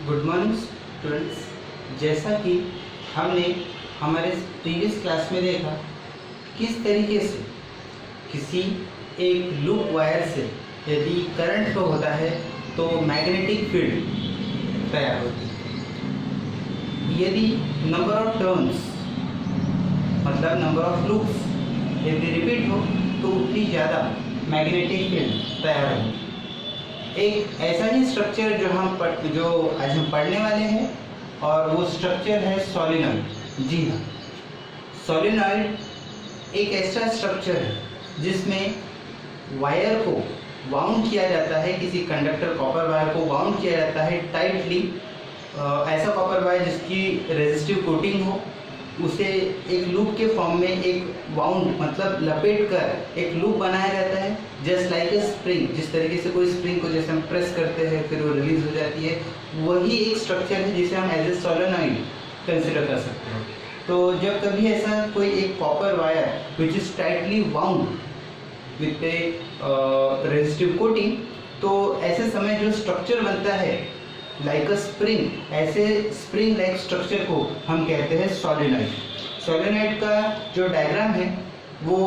Good morning students. जैसा कि हमने हमारे प्रीवियस क्लास में देखा किस तरीके से किसी एक लूप वायर से यदि करंट फ्लो होता है तो मैग्नेटिक फील्ड तैयार होती है। यदि नंबर ऑफ टर्न्स मतलब नंबर ऑफ लूप्स यदि रिपीट हो तो उतनी ज़्यादा मैग्नेटिक फील्ड तैयार होगी। एक ऐसा ही स्ट्रक्चर जो आज हम पढ़ने वाले हैं और वो स्ट्रक्चर है सोलेनॉइड। जी हाँ, सोलेनॉइड एक ऐसा स्ट्रक्चर है जिसमें वायर को वाउंड किया जाता है, किसी कंडक्टर कॉपर वायर को वाउंड किया जाता है टाइटली। ऐसा कॉपर वायर जिसकी रेजिस्टिव कोटिंग हो, उसे एक लूप के फॉर्म में एक वाउंड मतलब लपेट कर एक लूप बनाया जाता है, जस्ट लाइक ए स्प्रिंग। जिस तरीके से कोई स्प्रिंग को जैसे हम प्रेस करते हैं फिर वो रिलीज हो जाती है, वही एक स्ट्रक्चर है जिसे हम एज ए सोलेनॉइड कंसिडर कर सकते हैं। तो जब कभी ऐसा कोई एक copper wire which is tightly wound with A resistive coating, तो ऐसे समय जो स्ट्रक्चर बनता है लाइक अ स्प्रिंग, ऐसे स्प्रिंग लाइक स्ट्रक्चर को हम कहते हैं सोलेनॉइड। सोलेनॉइड का जो डायग्राम है वो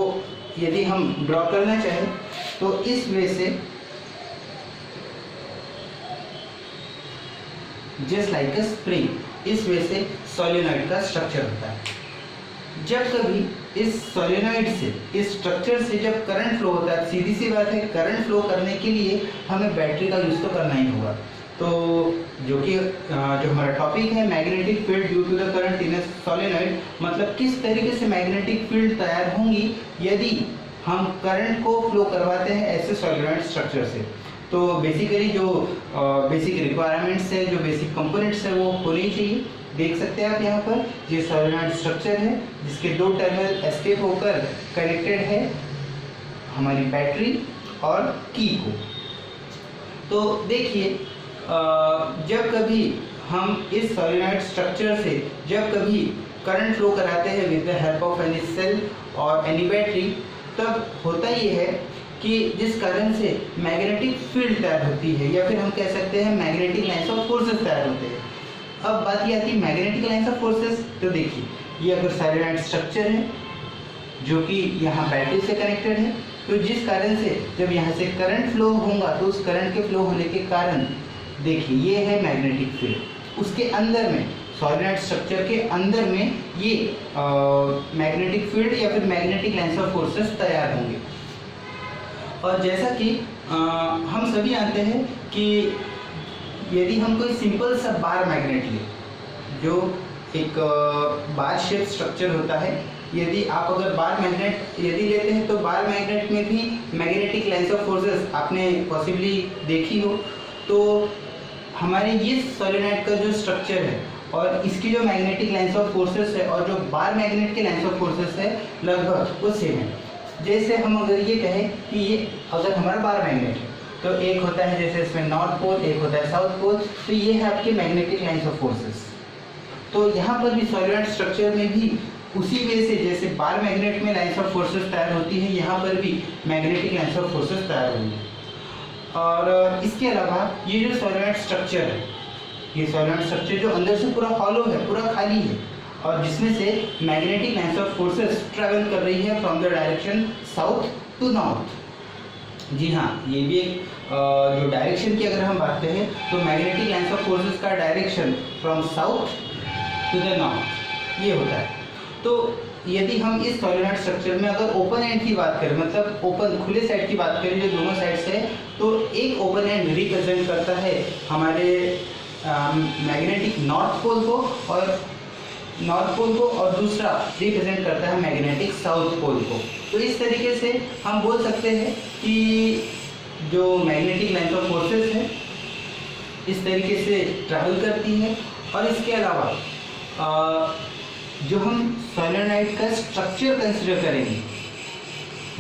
यदि हम ड्रॉ करना चाहें तो इस वे से जस्ट लाइक अ स्प्रिंग, इस वे से सोलेनॉइड का स्ट्रक्चर होता है। जब कभी इस सोलेनॉइड से, इस स्ट्रक्चर से जब करंट फ्लो होता है, सीधी सी बात है, करंट फ्लो करने के लिए हमें बैटरी का यूज़ तो करना ही होगा। तो जो हमारा टॉपिक है magnetic field due to the current in a solenoid, मतलब किस तरीके से मैग्नेटिक फील्ड तैयार होंगी यदि हम करंट को फ्लो करवाते हैं ऐसे सोलेनॉइड स्ट्रक्चर से। तो बेसिकली जो बेसिक रिक्वायरमेंट्स है, जो बेसिक कंपोनेंट्स है वो होनी चाहिए। देख सकते हैं आप यहाँ पर ये सोलेनॉइड स्ट्रक्चर है जिसके दो टर्मिनल एस्केप होकर कनेक्टेड है हमारी बैटरी और की को। तो देखिए, जब कभी हम इस सोलेनॉइड स्ट्रक्चर से जब कभी करंट फ्लो कराते हैं with the help of any cell और एनी बैटरी, तब होता ये है कि जिस कारण से मैग्नेटिक फील्ड तैयार होती है, या फिर हम कह सकते हैं मैग्नेटिक लाइंस ऑफ फोर्सेस तैयार होते हैं। अब बात ये आती है मैग्नेटिक लाइंस ऑफ फोर्सेस। तो देखिए, ये अगर सोलेनॉइड स्ट्रक्चर है जो कि यहाँ बैटरी से कनेक्टेड है, तो जिस कारण से जब यहाँ से करंट फ्लो होगा तो उस करंट के फ्लो होने के कारण देखिए ये है मैग्नेटिक फील्ड। उसके अंदर में सोलेनॉइड स्ट्रक्चर के अंदर में ये मैग्नेटिक फील्ड या फिर मैग्नेटिक लाइंस ऑफ फोर्सेस तैयार होंगे। और जैसा कि हम सभी जानते हैं कि यदि हम कोई सिंपल सा बार मैग्नेट लें, जो एक बार शेप स्ट्रक्चर होता है, यदि आप अगर बार मैग्नेट यदि लेते हैं तो बार मैग्नेट में भी मैग्नेटिक लाइंस ऑफ फोर्सेस आपने पॉसिबली देखी हो। तो हमारे ये सोलेनॉइड का जो स्ट्रक्चर है और इसकी जो मैग्नेटिक लाइंस ऑफ फोर्सेस है और जो बार मैग्नेट के लाइंस ऑफ फोर्सेस है लगभग वो सेम है। जैसे हम अगर ये कहें कि ये अगर हमारा बार मैग्नेट है तो एक होता है जैसे इसमें नॉर्थ पोल, एक होता है साउथ पोल, तो ये है आपके मैग्नेटिक लाइंस ऑफ फोर्सेस। तो यहाँ पर भी सोलेनॉइड स्ट्रक्चर में भी उसी वे से जैसे बार मैग्नेट में लाइंस ऑफ फोर्सेस तैयार होती है, यहाँ पर भी मैग्नेटिक लाइंस ऑफ फोर्सेस तैयार होंगी। और इसके अलावा ये जो सोलेनॉइड स्ट्रक्चर है, ये सोलेनॉइड स्ट्रक्चर जो अंदर से पूरा हॉलो है, पूरा खाली है, और जिसमें से magnetic lines of forces travel कर रही है from the direction south to north. जी हाँ, ये भी एक जो डायरेक्शन की अगर हम बात करें तो मैग्नेटिक लाइंस ऑफ फोर्सेस का direction from south to the north ये होता है। तो यदि हम इस सोलेनॉइड स्ट्रक्चर में अगर ओपन एंड की बात करें, मतलब ओपन खुले साइड की बात करें जो दोनों साइड से है, तो एक ओपन एंड रिप्रेजेंट करता है हमारे मैग्नेटिक नॉर्थ पोल को और दूसरा रिप्रेजेंट करता है मैग्नेटिक साउथ पोल को। तो इस तरीके से हम बोल सकते हैं कि जो मैग्नेटिक लाइंस ऑफ फोर्सेस है इस तरीके से ट्रैवल करती है। और इसके अलावा जो हम सोलेनॉइड का स्ट्रक्चर कंसिडर करेंगे,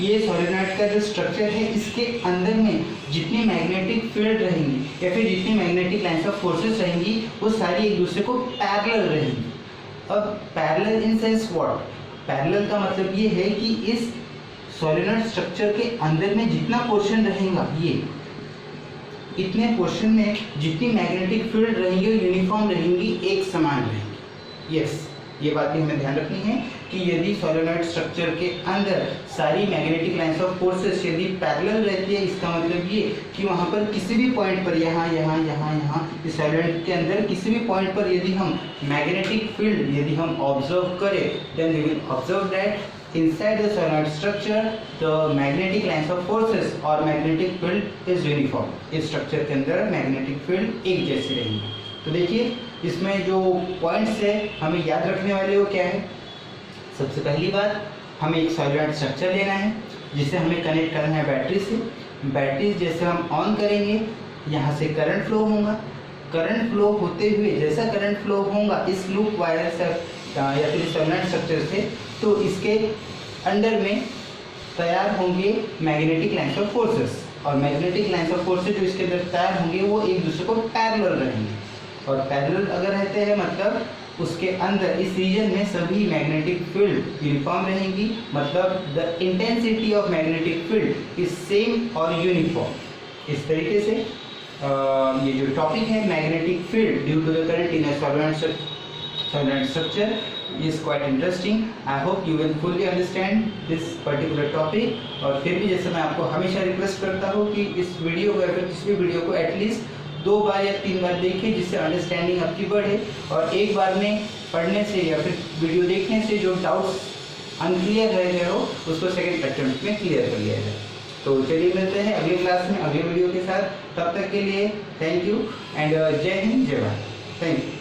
ये सोलेनॉइड का जो स्ट्रक्चर है इसके अंदर में जितनी मैग्नेटिक फील्ड रहेंगी या फिर जितनी मैग्नेटिक लाइंस ऑफ फोर्सेस रहेंगी वो सारी एक दूसरे को पैरेलल रहेंगी। अब parallel in sense what? Parallel का मतलब ये है कि इस सोलेनॉइड स्ट्रक्चर के अंदर में जितना पोर्शन रहेगा ये इतने पोर्शन में जितनी मैग्नेटिक फील्ड रहेंगी यूनिफॉर्म रहेंगी, एक समान रहेंगी। यस, ये बात भी हमें ध्यान रखनी है कि यदि सोलेनॉइड स्ट्रक्चर के अंदर सारी मैग्नेटिक लाइंस ऑफ फोर्सेस यदि पैरेलल रहती है, इसका मतलब ये कि वहाँ पर किसी भी पॉइंट पर यहाँ इस सोलेनॉइड के अंदर किसी भी पॉइंट पर यदि हम मैग्नेटिक फील्ड यदि हम ऑब्जर्व करें, then we will observe that inside the solenoid structure the magnetic lines of forces और magnetic field is uniform। इस स्ट्रक्चर के अंदर मैग्नेटिक फील्ड एक जैसी रहेंगी। तो देखिए इसमें जो पॉइंट्स है हमें याद रखने वाले वो क्या है। सबसे पहली बात, हमें एक सोलेनॉइड स्ट्रक्चर लेना है जिसे हमें कनेक्ट करना है बैटरी से। बैटरी जैसे हम ऑन करेंगे यहाँ से करंट फ्लो होगा, करंट फ्लो होते हुए जैसा करंट फ्लो होगा इस लूप वायर से या फिर सोलेनॉइड स्ट्रक्चर से, तो इसके अंडर में तैयार होंगे मैग्नेटिक लाइंस ऑफ फोर्सेस, और मैग्नेटिक लाइंस ऑफ फोर्सेस जो इसके अंदर तैयार होंगे वो एक दूसरे को पैरेलल रहेंगे। और पैरेलल अगर रहते हैं मतलब उसके अंदर इस रीजन में सभी मैग्नेटिक फील्ड यूनिफॉर्म रहेंगी, मतलब the intensity of magnetic field is same और यूनिफॉर्म। इस तरीके से ये जो टॉपिक है magnetic field due to the current in a solenoid structure is quite interesting. I hope you will fully understand this particular topic। और फिर भी जैसे मैं आपको हमेशा रिक्वेस्ट करता हूँ कि इस वीडियो को या फिर किसी भी वीडियो को एटलीस्ट 2 बार या 3 बार देखिए, जिससे अंडरस्टैंडिंग आपकी बढ़े, और एक बार में पढ़ने से या फिर वीडियो देखने से जो डाउट्स अनक्लियर रह गए हो उसको सेकेंड अटेम्प्ट में क्लियर कर लिया जाए। तो चलिए मिलते हैं अगले क्लास में अगले वीडियो के साथ। तब तक के लिए थैंक यू एंड जय हिंद, जय भारत। Thank you.